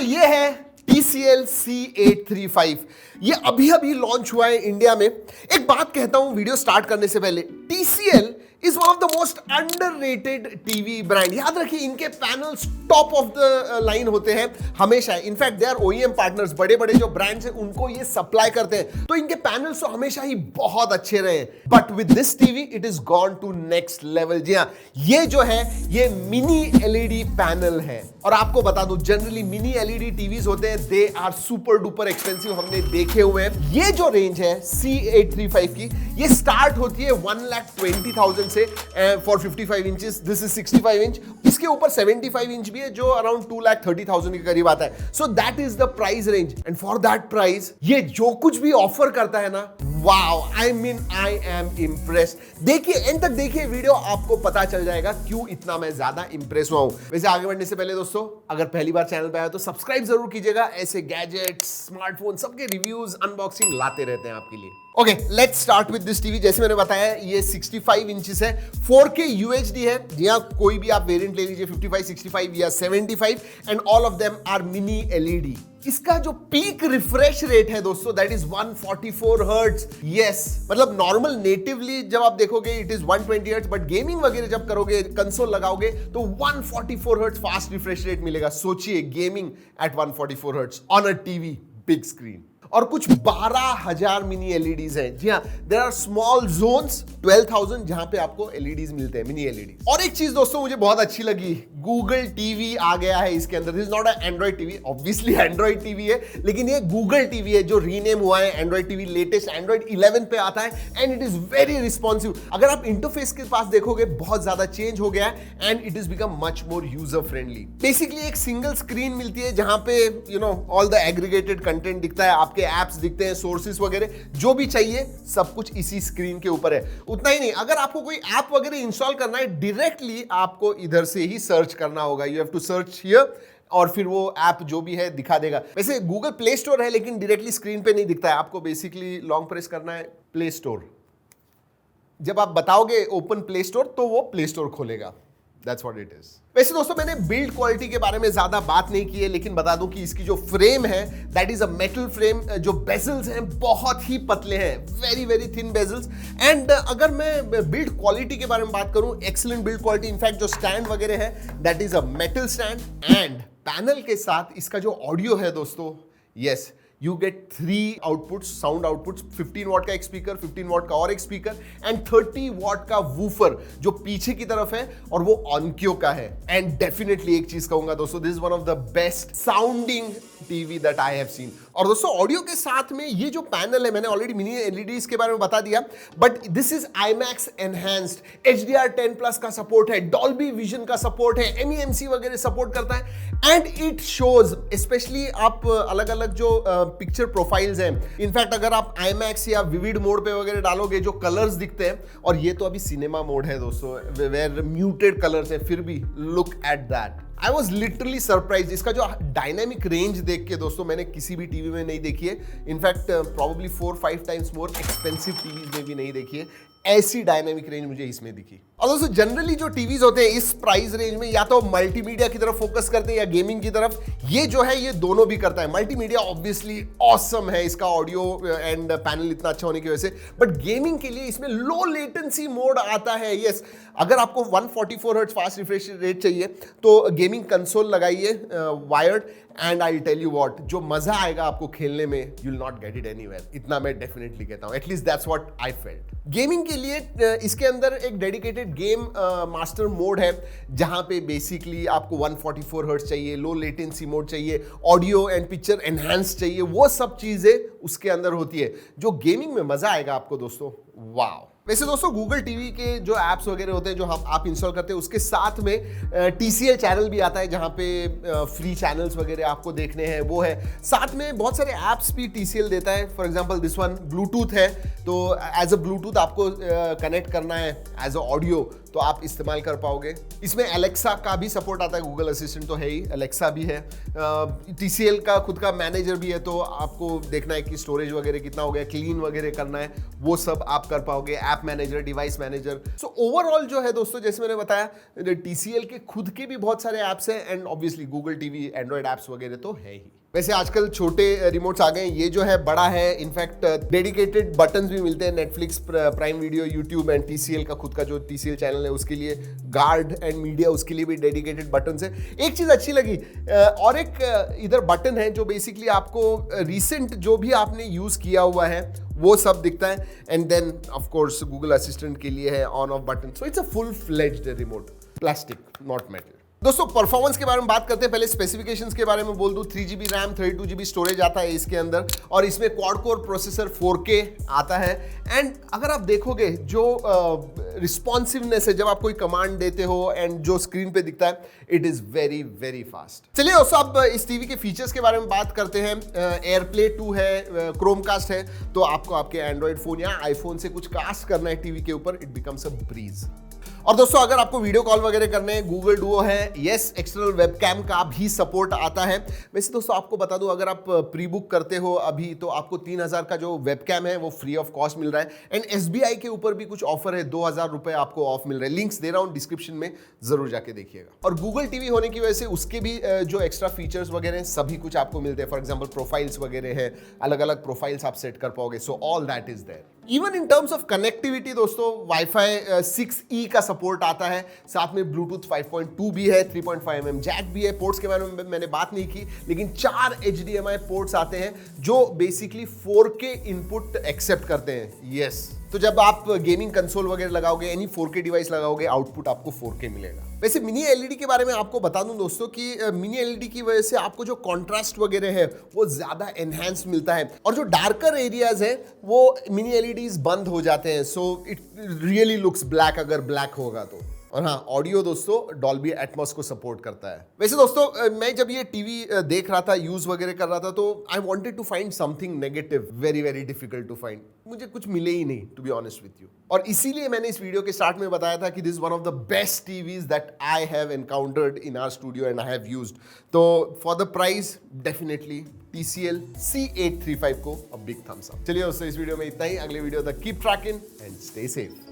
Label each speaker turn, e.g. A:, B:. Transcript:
A: ये है TCL C835। ये अभी अभी लॉन्च हुआ है इंडिया में। एक बात कहता हूं वीडियो स्टार्ट करने से पहले, TCL is one of the most underrated TV brand. याद रखिए, इनके panels top of the line होते हैं हमेशा। In fact they are OEM partners, बड़े बड़े जो ब्रांड्स हैं उनको ये सप्लाई करते हैं, तो इनके पैनल्स तो हमेशा ही बहुत अच्छे रहे। But with this TV it is gone to next level. जी हाँ, ये जो है ये मिनी LED पैनल है। और आपको बता दूं, जनरली मिनी LED टीवीज होते हैं, they are super duper expensive, हमने देखे हुए हैं। ये जो रेंज है C835 की, ये स्टार्ट होती है 1,20,000 से for 55 inches. This is 65 inch. इसके ऊपर 75 इंच भी है जो अराउंड 2,30,000 के करीब आता है। So that is the price range, and for that price ये जो कुछ भी ऑफर करता है ना, वाओ, आई एम इम्प्रेस्ड। देखिए, एंड तक देखिए वीडियो, आपको पता चल जाएगा क्यों इतना मैं ज्यादा इंप्रेस हुआ हूं। वैसे आगे बढ़ने से पहले दोस्तों, अगर पहली बार चैनल पे आया तो सब्सक्राइब जरूर कीजिएगा। ऐसे गैजेट्स, स्मार्टफोन, सबके रिव्यूज, अनबॉक्सिंग लाते रहते हैं आपके लिए। Okay, let's start with this TV. जैसे मैंने बताया, ये 65 इंचेस है, 4K UHD है। जी हाँ, कोई भी आप वेरिएंट ले लीजिए, 55, 65 या 75, and all of them are mini LED। इसका जो पीक रिफ्रेश रेट है दोस्तों, दैट इज 144 हर्ट्ज। यस, मतलब नॉर्मल नेटिवली जब आप देखोगे it is 120 hertz, but gaming वगैरह जब करोगे, कंसोल लगाओगे, तो 144 हर्ट्ज फास्ट रिफ्रेश रेट मिलेगा। सोचिए, gaming at 144 hertz on a TV, big screen. और कुछ 12,000 मिनी LEDs हैं। जी हाँ, देयर आर स्मॉल जोन्स, 12,000 जहां पे आपको LEDs मिलते हैं, मिनी LED। और एक चीज दोस्तों मुझे बहुत अच्छी लगी, गूगल टीवी आ गया है इसके अंदर। This is not a Android TV, obviously Android TV है, लेकिन ये गूगल टीवी है जो रीनेम हुआ है एंड्रॉइड टीवी। लेटेस्ट एंड्रॉइड 11 पे आता है, and it is very responsive. अगर आप इंटरफेस के पास देखोगे, बहुत ज्यादा चेंज हो गया है, and it is become much more user friendly. Basically एक सिंगल स्क्रीन मिलती है जहां पे ऑल द एग्रीगेटेड कंटेंट दिखता है, आपके एप्स दिखते हैं, सोर्सेस वगैरह, जो भी चाहिए सब कुछ इसी स्क्रीन के ऊपर है। उतना ही नहीं, अगर आपको कोई ऐप वगैरह इंस्टॉल करना है, डायरेक्टली आपको इधर से ही सर्च करना होगा। You have to search here, और फिर वो ऐप जो भी है दिखा देगा। वैसे गूगल प्ले स्टोर है, लेकिन डायरेक्टली स्क्रीन पे नहीं दिखता है। आपको बेसिकली लॉन्ग प्रेस करना है, प्ले स्टोर। जब आप बताओगे ओपन प्ले स्टोर, तो वो प्ले स्टोर खोलेगा। That's what it is. वैसे दोस्तों, मैंने बिल्ड क्वालिटी के बारे में ज्यादा बात नहीं की है, लेकिन बता दूं कि इसकी जो फ्रेम है, that is a metal frame. जो बेजल्स हैं बहुत ही पतले हैं, very very thin bezels. And अगर मैं बिल्ड क्वालिटी के बारे में बात करूं, एक्सीलेंट बिल्ड क्वालिटी। इनफैक्ट जो स्टैंड वगैरह है, that is a metal stand. And panel के साथ इसका जो ऑडियो है दोस्तों, yes, you get 3 outputs, sound outputs, 15 watt का एक स्पीकर, 15 watt का और एक स्पीकर, एंड 30 watt का वूफर जो पीछे की तरफ है, और वो ऑनक्यो का है। एंड डेफिनेटली एक चीज कहूंगा दोस्तों, this is one of the best sounding TV that I have seen. और दोस्तों, ऑडियो के साथ में ये जो पैनल है, मैंने ऑलरेडी मिनी LEDs के बारे में बता दिया, but this is IMAX enhanced. HDR10+ का सपोर्ट है, डॉल्बी विजन का सपोर्ट है, MEMC वगैरह सपोर्ट करता है, एंड इट शोज, स्पेशली आप अलग अलग जो पिक्चर प्रोफाइल्स हैं। इनफैक्ट अगर आप IMAX या विविड मोड पे वगैरह डालोगे, जो कलर्स दिखते हैं, और ये तो अभी सिनेमा मोड है दोस्तों, वेयर म्यूटेड कलर्स है, फिर भी look at that. I was literally surprise. इसका जो डायनेमिक रेंज देख के दोस्तों, मैंने किसी भी टीवी में नहीं देखी है। In fact probably 4-5 times more expensive TVs में भी नहीं देखी है। ऐसी डायनेमिक रेंज मुझे इसमें दिखी। और दोस्तों, जनरली जो टीवीज होते हैं इस प्राइस रेंज में, या तो मल्टीमीडिया की तरफ फोकस करते हैं या गेमिंग की तरफ। ये जो है, ये दोनों भी करता है। मल्टीमीडिया ऑब्वियसली ऑसम है, इसका ऑडियो एंड पैनल इतना अच्छा होने की वजह से, बट गेमिंग के लिए इसमें लो लेटेंसी मोड आता है। यस, अगर आपको 144 हर्ट्ज फास्ट रिफ्रेश रेट चाहिए, तो गेमिंग कंसोल लगाइए wired, and I tell you what, जो मजा आएगा आपको खेलने में, you will not get it anywhere. इतना मैं डेफिनेटली कहता हूं, at least that's what I felt. Gaming के लिए इसके अंदर एक डेडिकेटेड गेम मास्टर मोड है, जहां पे बेसिकली आपको 144 हर्ट्ज चाहिए, लो लेटेंसी मोड चाहिए, ऑडियो एंड पिक्चर एनहांस चाहिए, वो सब चीजें उसके अंदर होती है, जो गेमिंग में मजा आएगा आपको दोस्तों। वाओ। वैसे दोस्तों, गूगल टीवी के जो ऐप्स वगैरह होते हैं, जो आप इंस्टॉल करते हैं, उसके साथ में TCL चैनल भी आता है, जहाँ पे फ्री चैनल्स वगैरह आपको देखने हैं, वो है। साथ में बहुत सारे ऐप्स भी TCL देता है। For example this one Bluetooth है, तो एज अ ब्लूटूथ आपको कनेक्ट करना है एज अ ऑडियो, तो आप इस्तेमाल कर पाओगे। इसमें एलेक्सा का भी सपोर्ट आता है, गूगल असिस्टेंट तो है ही, एलेक्सा भी है। TCL का खुद का मैनेजर भी है, तो आपको देखना है कि स्टोरेज वगैरह कितना हो गया, क्लीन वगैरह करना है, वो सब आप कर पाओगे। App manager, device manager. So overall जो है दोस्तों, जैसे मैंने बताया, TCL के खुद के भी बहुत सारे ऐप्स हैं and obviously Google TV, Android apps वगैरह तो है ही। वैसे आजकल छोटे रिमोट्स आ गए हैं, ये जो है बड़ा है। इनफैक्ट डेडिकेटेड बटन्स भी मिलते हैं, Netflix, prime video, YouTube and TCL का खुद का जो TCL चैनल है उसके लिए, गार्ड एंड मीडिया उसके लिए भी डेडिकेटेड बटन्स है। एक चीज़ अच्छी लगी, और एक इधर बटन है जो बेसिकली आपको रिसेंट जो भी आपने यूज़ किया हुआ है वो सब दिखता है। And then of course Google Assistant के लिए है on off button. So it's a full fledged remote, plastic not metal. दोस्तों परफॉर्मेंस के बारे में बात करते हैं। पहले स्पेसिफिकेशंस के बारे में बोल दूं। 3GB रैम, 32GB स्टोरेज आता है इसके अंदर, और इसमें क्वाड कोर प्रोसेसर 4K आता है। एंड अगर आप देखोगे जो रिस्पॉन्सिवनेस है जब आप कोई कमांड देते हो एंड जो स्क्रीन पे दिखता है, it is very very fast. चलिए दोस्तों अब इस टीवी के फीचर्स के बारे में बात करते हैं। एयरप्ले 2 है, क्रोमकास्ट है, तो आपको आपके एंड्रॉइड फोन या आईफोन से कुछ कास्ट करना है टीवी के ऊपर, इट बिकम्स अ ब्रीज। और दोस्तों अगर आपको वीडियो कॉल वगैरह करने हैं, गूगल डुओ है, यस एक्सटर्नल वेबकैम का भी सपोर्ट आता है। वैसे दोस्तों आपको बता दूं, अगर आप प्री बुक करते हो अभी तो आपको 3000 का जो वेबकैम है वो फ्री ऑफ कॉस्ट मिल रहा है। एंड SBI के ऊपर भी कुछ ऑफर है, 2000 रुपए आपको ऑफ मिल रहा है। लिंक्स दे रहा हूं डिस्क्रिप्शन में, जरूर जाके देखिएगा। और गूगल टीवी होने की वजह से उसके भी जो एक्स्ट्रा फीचर्स वगैरह हैं सभी कुछ आपको मिलते हैं। फॉर एग्जाम्पल प्रोफाइल्स वगैरह है, अलग अलग प्रोफाइल्स आप सेट कर पाओगे। So all that is there. Even in terms of connectivity दोस्तों, वाईफाई 6E का सपोर्ट आता है, साथ में ब्लूटूथ 5.2 भी है, 3.5mm जैक भी है। पोर्ट्स के बारे में मैंने बात नहीं की, लेकिन 4 HDMI पोर्ट्स आते हैं जो बेसिकली 4K इनपुट एक्सेप्ट करते हैं। यस, तो जब आप गेमिंग कंसोल वगैरह लगाओगे, एनी 4K डिवाइस लगाओगे, आउटपुट आपको 4K मिलेगा। वैसे मिनी LED के बारे में आपको बता दूं दोस्तों कि मिनी LED की वजह से आपको जो कॉन्ट्रास्ट वगैरह है वो ज्यादा एनहांस मिलता है, और जो डार्कर एरियाज है वो मिनी LEDs बंद हो जाते हैं। So it really looks black अगर ब्लैक होगा तो। और हाँ, ऑडियो दोस्तों डॉल्बी एटमॉस को सपोर्ट करता है। वैसे दोस्तों मैं जब ये टीवी देख रहा था, यूज वगैरह कर रहा था, तो I wanted to find something negative, very very difficult to find. मुझे कुछ मिले ही नहीं, to be honest with you. और इसीलिए मैंने इस वीडियो के स्टार्ट में बताया था कि this one of the best TVs that I have encountered in our studio and I have used. तो for the price definitely TCL C835 को अ बिग थम्स अप। चलिए दोस्तों इस वीडियो में इतना ही। अगले वीडियो तक keep trekking and stay safe.